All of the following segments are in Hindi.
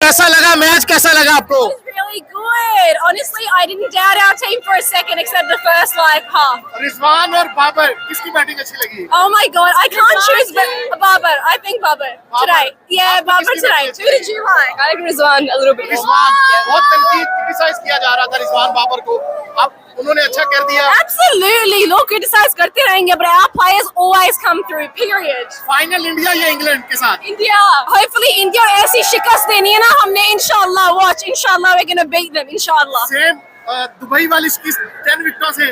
कैसा लगा मैच, कैसा लगा आपको? Really good. Honestly, I didn't doubt our team for a second, except the first half. Rizwan और बाबर किसकी बैटिंग अच्छी लगी? Oh my God, I can't choose but Babar. I think Babar today. Yeah, Babar today. Who did you like? I like Rizwan a little bit. Rizwan बहुत तनकीद क्रिटिसाइज किया जा रहा था रिजवान बाबर को, अब उन्होंने अच्छा कर दिया। Absolutely. लोग criticize करते रहेंगे, but our players always come through. Period. Final India या इंग्लैंड के साथ? India. Hopefully India ऐसी शिकस्त देनी है ना हमने, inshallah. Watch, inshallah we're gonna beat them, inshallah. Same Dubai वाली की 10 विकेटों से।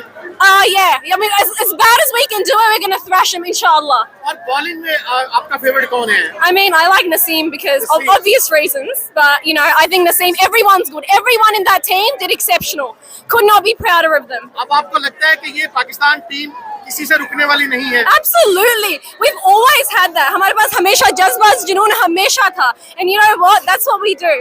Yeah. I mean, as bad as we can do it, we're gonna thrash them, inshallah. और बॉलिंग में आपका फेवरेट कौन है? I mean, I like Naseem because of Naseem. obvious reasons, but you know, I think Naseem, everyone's good. Everyone in that team did exceptional. Could not be prouder of them. अब आपको लगता है कि ये पाकिस्तान टीम किसी से रुकने वाली नहीं है? Absolutely. We've always had that. हमारे पास हमेशा जज्बा जुनून हमेशा था. And you know what? That's what we do.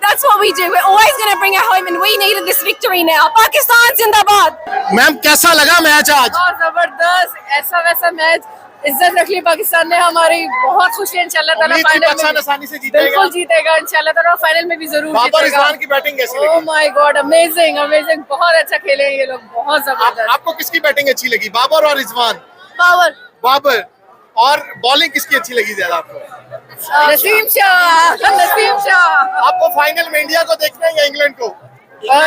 That's what we do. We're always going to bring it home and we needed this victory now. Pakistan जिंदाबाद. मैम कैसा लगा मैच आज? बहुत जबरदस्त, ऐसा वैसा मैच, इज्जत रख ली पाकिस्तान ने हमारी, बहुत खुशी है। इंशाल्लाह ताला फाइनल में आसानी से जीतेगा। बिल्कुल जीतेगा इंशाल्लाह ताला, फाइनल में भी जरूर बाबर जीतेगा। रिजवान की बैटिंग कैसी ओह लगी? माय गॉड, अमेजिंग अमेजिंग, बहुत अच्छा खेले हैं ये लोग, बहुत जबरदस्त। आपको किसकी बैटिंग अच्छी लगी, बाबर और रिजवान? पावर बाबर। और बॉलिंग किसकी अच्छी लगी ज्यादा आपको? नसीम शाह, नसीम शाह। आपको फाइनल में इंडिया को देखना है या इंग्लैंड को?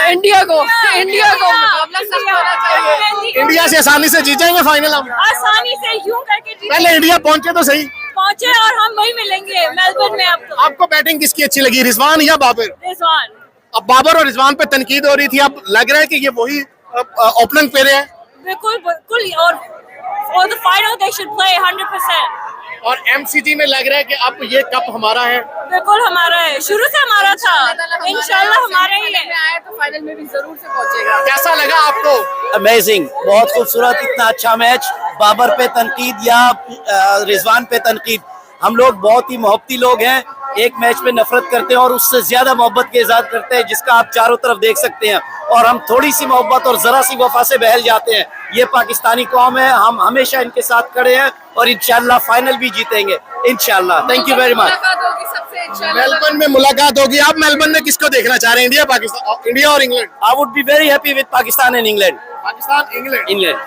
इंडिया को मुकाबला सख्त होना चाहिए। इंडिया से आसानी से जीतेंगे फाइनल हम? आसानी से यूं करके पहले इंडिया पहुंचे तो सही। पहुंचे और हम वही मिलेंगे मेलबर्न में आपको। आपको बैटिंग किसकी अच्छी लगी, रिजवान या बाबर? रिजवान। अब बाबर और रिजवान पे तनकीद हो रही थी, अब लग रहा है कि ये वही ओपनिंग पे रहे हैं। बिल्कुल बिल्कुल, और for the final they should play 100%. और एमसीजी में लग रहा है कि अब ये कप हमारा है। बिल्कुल हमारा है, शुरू से हमारा था, इंशाल्लाह हमारा ही है। आया तो फाइनल में भी जरूर से पहुंचेगा। कैसा लगा आपको? अमेजिंग, बहुत खूबसूरत, इतना अच्छा मैच। बाबर पे तनकीद या रिजवान पे तनकीद, हम लोग बहुत ही मोहब्बती लोग हैं, एक मैच पे नफरत करते हैं और उससे ज्यादा मोहब्बत की इज़हार करते हैं, जिसका आप चारों तरफ देख सकते हैं। और हम थोड़ी सी मोहब्बत और जरा सी वफा से बहल जाते हैं। ये पाकिस्तानी कौम है, हम हमेशा इनके साथ खड़े हैं और इंशाल्लाह फाइनल भी जीतेंगे इंशाल्लाह। Thank you very much. Melbourne में मुलाकात होगी। आप मेलबर्न में किसको देखना चाह रहे हैं, इंडिया पाकिस्तान, इंडिया और England? I would be very happy with Pakistan and England. Pakistan England.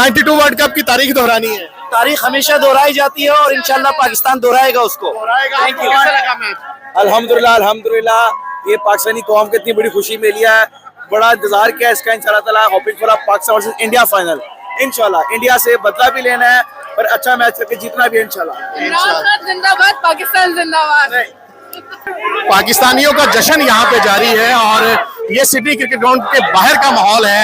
92 world cup की तारीख दोहरानी है। तारीख हमेशा दोहराई जाती है और इंशाल्लाह पाकिस्तान दोहराएगा उसको। Thank you. कैसा लगा मैच? अल्हम्दुलिल्लाह अल्हम्दुलिल्लाह, ये पाकिस्तानी कौम की इतनी बड़ी खुशी मिली है, बड़ा इंतजार किया इसका। इंशाल्लाह ताला hoping for Pakistan versus India final. इंशाल्लाह इंडिया से बदला भी लेना है पर अच्छा मैच करके जीतना भी है इंशाल्लाह। जिंदाबाद, पाकिस्तान जिंदाबाद। पाकिस्तानियों का जश्न यहाँ पे जारी है और ये सिटी क्रिकेट ग्राउंड के बाहर का माहौल है।